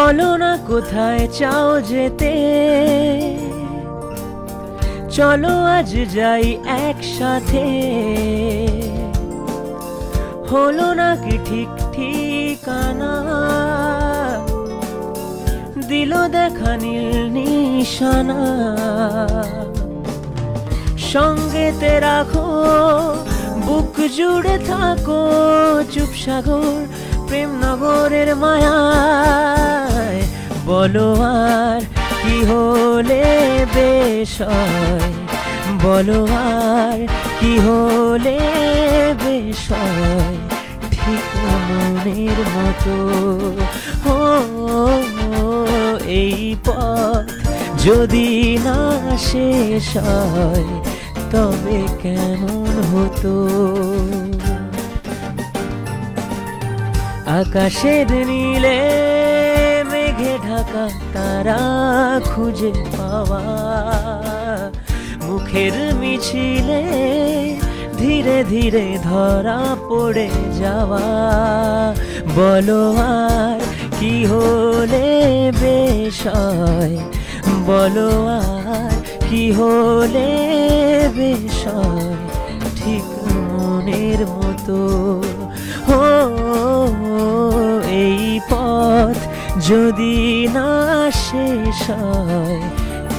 বলো না কোথায় চাও যেতে, চলো আজ যাই একসাথে। হলো না কি ঠিক ঠিকানা, দিল দেখা নীল নিশানা। সঙ্গেতে রাখো, বুক জুড়ে থাকো, চুপ সাগর প্রেম নগরের মায়ায়। বলো আর কি হলে বেশ হয়, বলো আর কি হলে বেশ হয়, ঠিক মনের মতো। ও এই পথ যদি না শেষ হয় তবে কেমন হতো। আকাশের নীলে মেঘে ঢাকা তারা খুঁজে পাওয়া, মুখের মিছিলে ধীরে ধীরে ধরা পড়ে যাওয়া। বলো আর কি হলে বেশ হয়, বলো আর কি হলে বেশ হয়, ঠিক মনের মতো। ও এই পথ যদি না শেষ হয়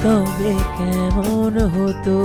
তবে কেমন হতো।